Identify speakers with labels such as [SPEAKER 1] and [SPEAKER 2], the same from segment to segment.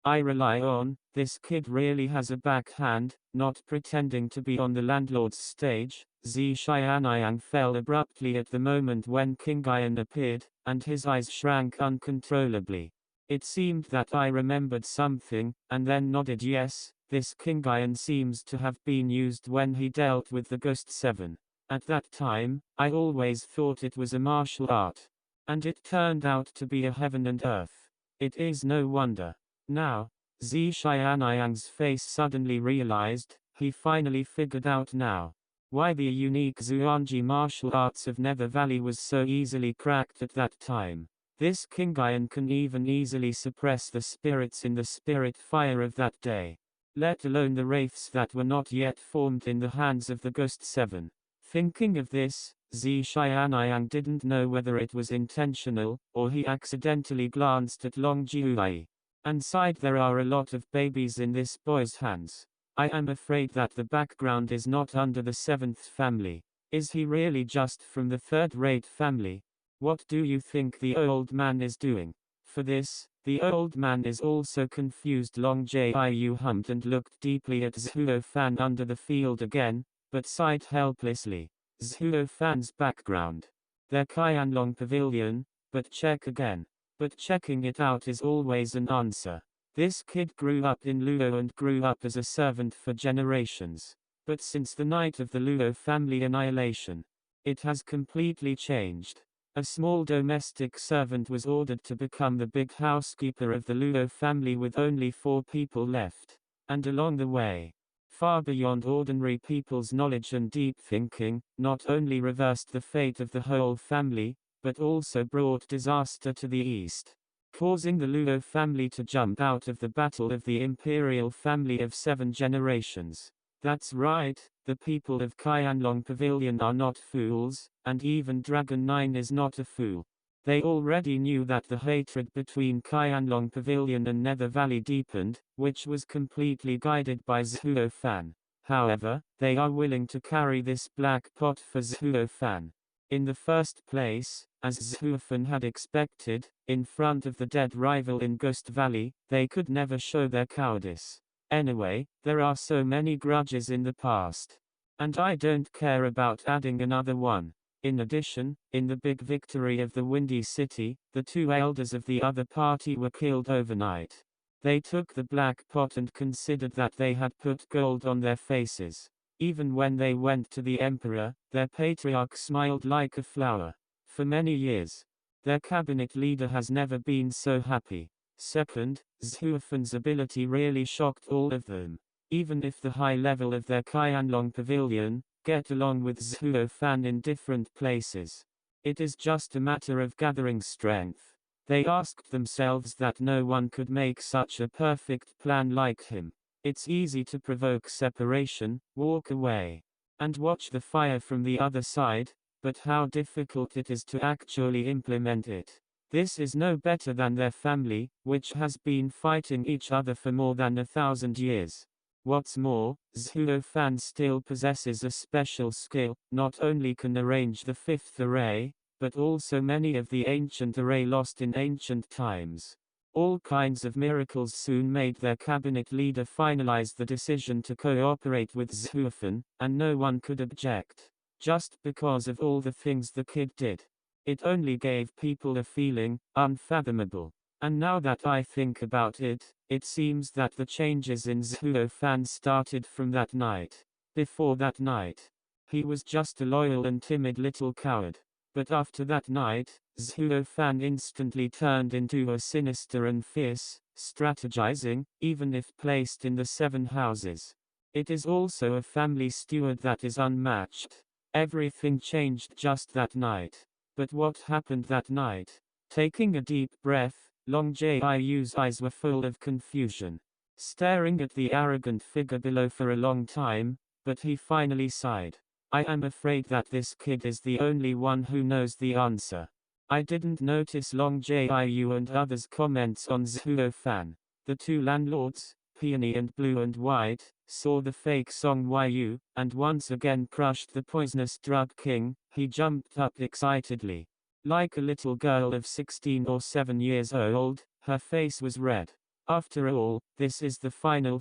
[SPEAKER 1] I rely on. This kid really has a backhand, not pretending to be on the landlord's stage. Zhi Xianyang fell abruptly at the moment when King Guyan appeared, and his eyes shrank uncontrollably. It seemed that I remembered something, and then nodded yes. This King Guyan seems to have been used when he dealt with the Ghost Seven. At that time, I always thought it was a martial art. And it turned out to be a heaven and earth. It is no wonder. Now, Zhi Xianyang's face suddenly realized, he finally figured out now, why the unique Xuanji martial arts of Nether Valley was so easily cracked at that time. This King Guyan can even easily suppress the spirits in the spirit fire of that day, let alone the wraiths that were not yet formed in the hands of the Ghost Seven. Thinking of this, Zhi Xianyang didn't know whether it was intentional, or he accidentally glanced at Long Jiuyi, and sighed. There are a lot of babies in this boy's hands. I am afraid that the background is not under the seventh family. Is he really just from the third-rate family? What do you think the old man is doing? For this, the old man is also confused. Long Jiu hummed and looked deeply at Zhu Fan under the field again, but sighed helplessly. Zhu Fan's background. Their Qianlong pavilion, but check again. But checking it out is always an answer. This kid grew up in Luo and grew up as a servant for generations. But since the night of the Luo family annihilation, it has completely changed. A small domestic servant was ordered to become the big housekeeper of the Luo family with only 4 people left. And along the way, far beyond ordinary people's knowledge and deep thinking, not only reversed the fate of the whole family, but also brought disaster to the east, causing the Luo family to jump out of the battle of the imperial family of 7 generations. That's right, the people of Qianlong Pavilion are not fools, and even Dragon 9 is not a fool. They already knew that the hatred between Qianlong Pavilion and Nether Valley deepened, which was completely guided by Zhu Fan. However, they are willing to carry this black pot for Zhu Fan. In the first place, as Zhu Fan had expected, in front of the dead rival in Ghost Valley, they could never show their cowardice. Anyway, there are so many grudges in the past. And I don't care about adding another one. In addition, in the big victory of the Windy City, the 2 elders of the other party were killed overnight. They took the black pot and considered that they had put gold on their faces. Even when they went to the emperor, their patriarch smiled like a flower. For many years, their cabinet leader has never been so happy. Second, Zhu Fan's ability really shocked all of them. Even if the high level of their Qianlong Pavilion get along with Zhu Fan in different places, it is just a matter of gathering strength. They asked themselves that no one could make such a perfect plan like him. It's easy to provoke separation, walk away, and watch the fire from the other side, but how difficult it is to actually implement it. This is no better than their family, which has been fighting each other for more than 1,000 years. What's more, Zhu Fan still possesses a special skill. Not only can arrange the 5th array, but also many of the ancient array lost in ancient times. All kinds of miracles soon made their cabinet leader finalize the decision to cooperate with Zhu Fan, and no one could object. Just because of all the things the kid did. It only gave people a feeling, unfathomable. And now that I think about it, it seems that the changes in Zhu Fan started from that night. Before that night, he was just a loyal and timid little coward. But after that night, Zhu Fan instantly turned into a sinister and fierce, strategizing, even if placed in the 7 houses. It is also a family steward that is unmatched. Everything changed just that night. But what happened that night? Taking a deep breath, Long Jiu's eyes were full of confusion. Staring at the arrogant figure below for a long time, but he finally sighed. I am afraid that this kid is the only one who knows the answer. I didn't notice Long Jiu and others' comments on Zhu Fan. The 2 landlords, Peony and Blue and White, saw the fake Song Yu, and once again crushed the poisonous drug king. He jumped up excitedly. Like a little girl of 16 or 7 years old, her face was red. After all, this is the final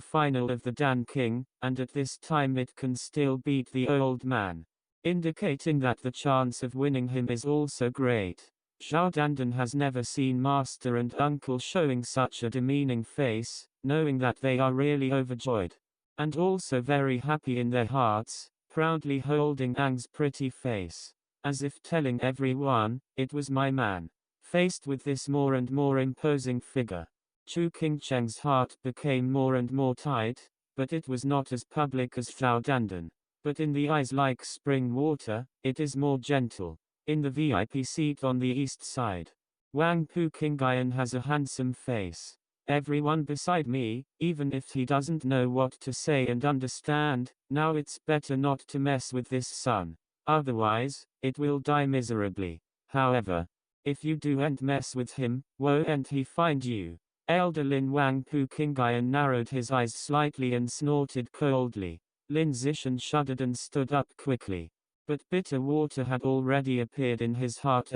[SPEAKER 1] of the Dan King, and at this time it can still beat the old man. Indicating that the chance of winning him is also great. Zhao Dandan has never seen master and uncle showing such a demeaning face, knowing that they are really overjoyed. And also very happy in their hearts, proudly holding Ang's pretty face. As if telling everyone, it was my man. Faced with this more and more imposing figure, Chu Qingcheng's heart became more and more tight, but it was not as public as Zhao Dandan. But in the eyes like spring water, it is more gentle. In the VIP seat on the east side, Wang Pu Qingyan has a handsome face. Everyone beside me, even if he doesn't know what to say and understand, now it's better not to mess with this son. Otherwise, it will die miserably. However, if you do and mess with him, won't he find you? Elder Lin Wang Pu Qingyan narrowed his eyes slightly and snorted coldly. Lin Zishan shuddered and stood up quickly. But bitter water had already appeared in his heart.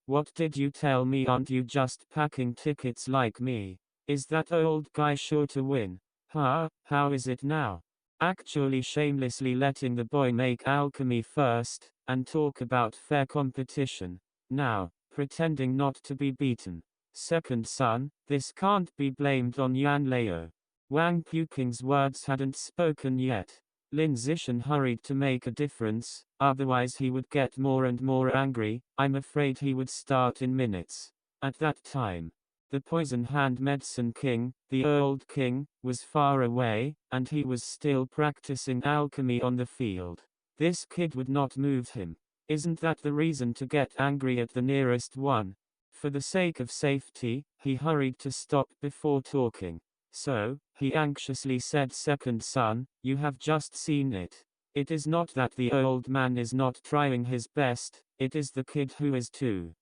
[SPEAKER 1] What did you tell me? Aren't you just packing tickets like me? Is that old guy sure to win? Huh? How is it now? Actually shamelessly letting the boy make alchemy first, and talk about fair competition. Now, pretending not to be beaten. Second son, this can't be blamed on Yan Leo. Wang Puking's words hadn't spoken yet. Lin Zishan hurried to make a difference, otherwise he would get more and more angry. I'm afraid he would start in minutes. At that time, the poison hand medicine king, the old king, was far away, and he was still practicing alchemy on the field. This kid would not move him. Isn't that the reason to get angry at the nearest one? For the sake of safety, he hurried to stop before talking. So, he anxiously said, second son, you have just seen it. It is not that the old man is not trying his best, it is the kid who is too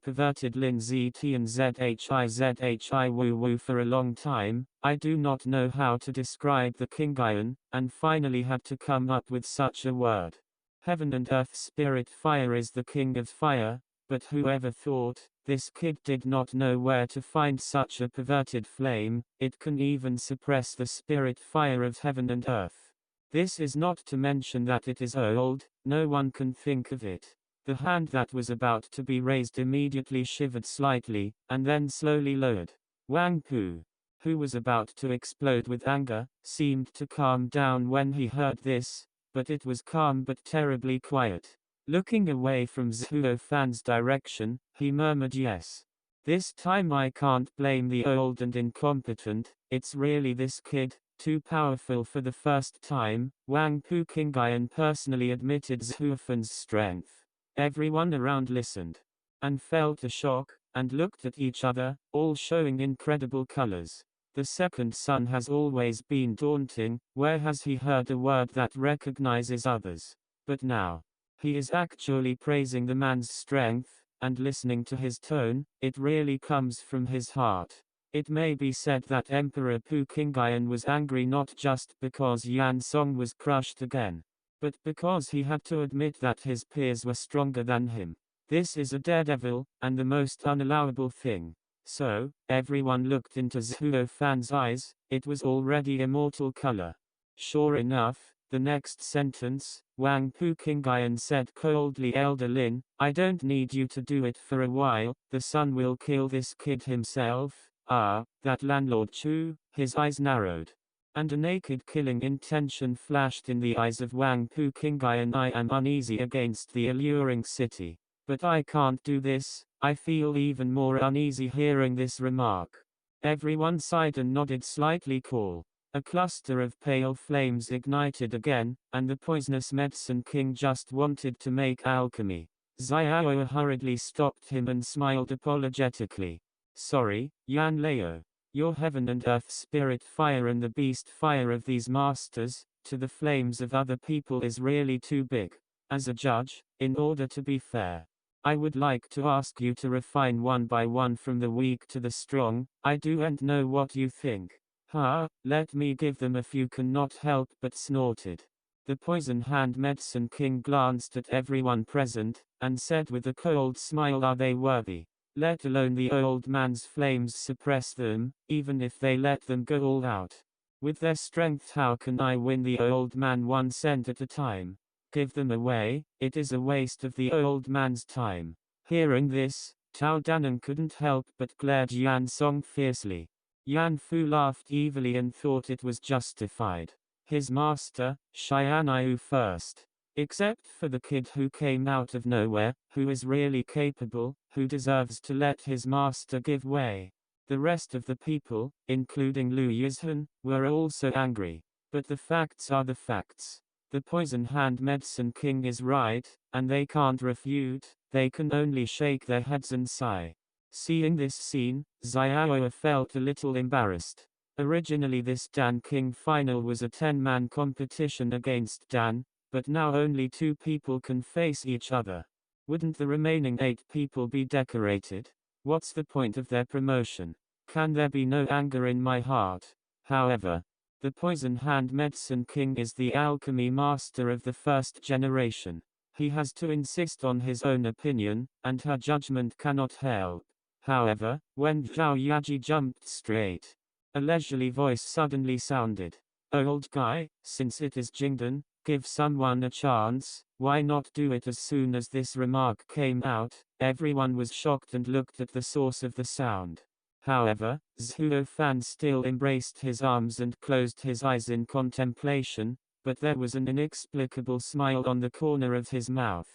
[SPEAKER 1] perverted. Lin ZT and ZHI woo woo for a long time. I do not know how to describe the Qingyan, and finally had to come up with such a word. Heaven and earth spirit fire is the king of fire, but whoever thought, this kid did not know where to find such a perverted flame. It can even suppress the spirit fire of heaven and earth. This is not to mention that it is old, no one can think of it. The hand that was about to be raised immediately shivered slightly, and then slowly lowered. Wang Pu, who was about to explode with anger, seemed to calm down when he heard this, but it was calm but terribly quiet. Looking away from Zhu Fan's direction, he murmured, yes. This time I can't blame the old and incompetent, it's really this kid, too powerful for the first time. Wang Pu Qingyan personally admitted Zhu Fan's strength. Everyone around listened, and felt a shock, and looked at each other, all showing incredible colors. The second son has always been daunting. Where has he heard a word that recognizes others? But now, he is actually praising the man's strength, and listening to his tone, it really comes from his heart. It may be said that Emperor Pu Qingyan was angry not just because Yan Song was crushed again, but because he had to admit that his peers were stronger than him. This is a daredevil, and the most unallowable thing. So, everyone looked into Zhu Fan's eyes. It was already immortal color. Sure enough, the next sentence, Wang Pu Qingyan said coldly, Elder Lin, I don't need you to do it for a while, the son will kill this kid himself. Ah, that landlord Chu. His eyes narrowed, and a naked killing intention flashed in the eyes of Wang Pu Qingyan. I am uneasy against the alluring city. But I can't do this. I feel even more uneasy hearing this remark. Everyone sighed and nodded slightly cool. A cluster of pale flames ignited again, and the poisonous medicine king just wanted to make alchemy. Xiao hurriedly stopped him and smiled apologetically. Sorry, Yan Leo. Your heaven and earth spirit fire and the beast fire of these masters, to the flames of other people is really too big. As a judge, in order to be fair, I would like to ask you to refine one by one from the weak to the strong. I don't know what you think. Let me give them a few. Cannot help but snorted. The poison hand medicine king glanced at everyone present, and said with a cold smile, are they worthy? let alone the old man's flames suppress them, even if they let them go all out. With their strength how can I win the old man 1 cent at a time? Give them away, it is a waste of the old man's time. Hearing this, Tao Danan couldn't help but glared Yan Song fiercely. Yan Fu laughed evilly and thought it was justified. His master, Xianyu first. Except for the kid who came out of nowhere, who is really capable, who deserves to let his master give way. The rest of the people, including Lu Yizhan, were also angry. But the facts are the facts. The poison hand medicine king is right, and they can't refute, they can only shake their heads and sigh. Seeing this scene, Xiaoya felt a little embarrassed. Originally this Dan King final was a 10-man competition against Dan, but now only 2 people can face each other. Wouldn't the remaining 8 people be decorated? What's the point of their promotion? Can there be no anger in my heart? However, the poison hand medicine king is the alchemy master of the first generation. He has to insist on his own opinion, and her judgment cannot help. However, when Zhao Yaji jumped straight, a leisurely voice suddenly sounded. Old guy, since it is Jingdan, give someone a chance, why not do it? As soon as this remark came out, everyone was shocked and looked at the source of the sound. However, Zhu Fan still embraced his arms and closed his eyes in contemplation, but there was an inexplicable smile on the corner of his mouth.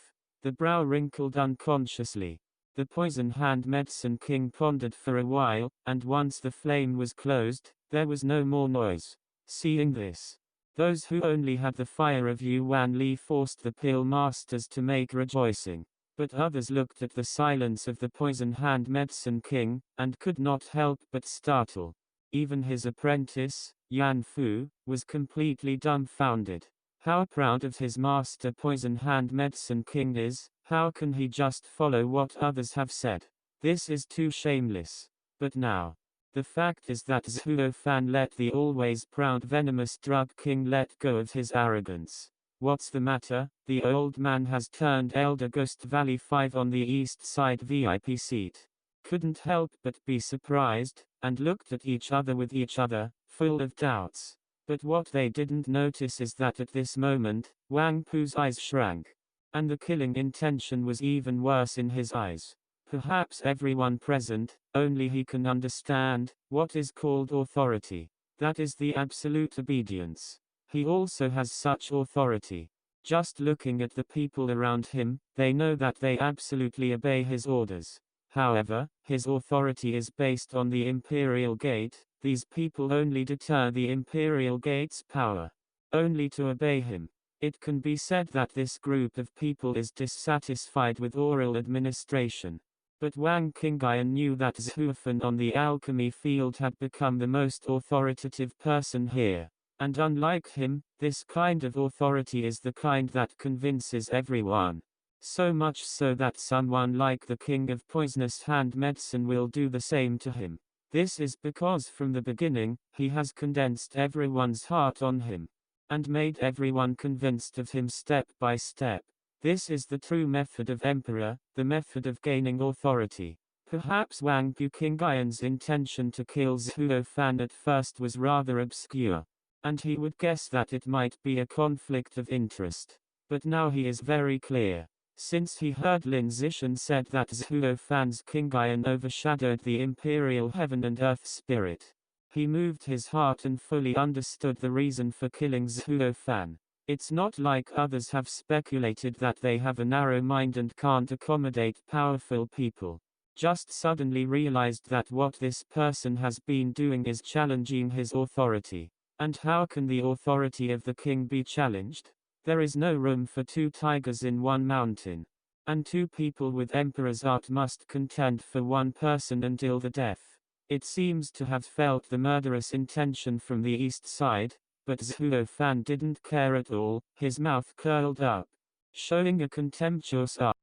[SPEAKER 1] The brow wrinkled unconsciously. The poison hand medicine king pondered for a while, and once the flame was closed, there was no more noise. Seeing this, those who only had the fire of Yuan Li forced the pill masters to make rejoicing. But others looked at the silence of the poison hand medicine king, and could not help but startle. Even his apprentice, Yan Fu, was completely dumbfounded. How proud of his master poison hand medicine king is, how can he just follow what others have said? This is too shameless. But now, the fact is that Zhu Fan let the always proud venomous drug king let go of his arrogance. What's the matter? The old man has turned Elder Ghost Valley 5 on the east side VIP seat. Couldn't help but be surprised, and looked at each other with each other, full of doubts. But what they didn't notice is that at this moment, Wang Pu's eyes shrank. And the killing intention was even worse in his eyes. Perhaps everyone present, only he can understand, what is called authority. That is the absolute obedience. He also has such authority. Just looking at the people around him, they know that they absolutely obey his orders. However, his authority is based on the Imperial Gate. These people only deter the Imperial Gate's power. Only to obey him. It can be said that this group of people is dissatisfied with oral administration. But Wang Qingyan knew that Zhu Fan on the alchemy field had become the most authoritative person here. And unlike him, this kind of authority is the kind that convinces everyone. So much so that someone like the king of poisonous hand medicine will do the same to him. This is because from the beginning, he has condensed everyone's heart on him. And made everyone convinced of him step by step. This is the true method of emperor, the method of gaining authority. Perhaps Wang Qingyan's intention to kill Zhu Fan at first was rather obscure. And he would guess that it might be a conflict of interest. But now he is very clear. Since he heard Lin Zishan said that Zhu Fan's Qingyan overshadowed the imperial heaven and earth spirit. He moved his heart and fully understood the reason for killing Zhu Fan. It's not like others have speculated that they have a narrow mind and can't accommodate powerful people. Just suddenly realized that what this person has been doing is challenging his authority. And how can the authority of the king be challenged? There is no room for 2 tigers in one mountain. And 2 people with emperor's art must contend for 1 person until the death. It seems to have felt the murderous intention from the east side, but Zhu Fan didn't care at all, his mouth curled up, showing a contemptuous eye.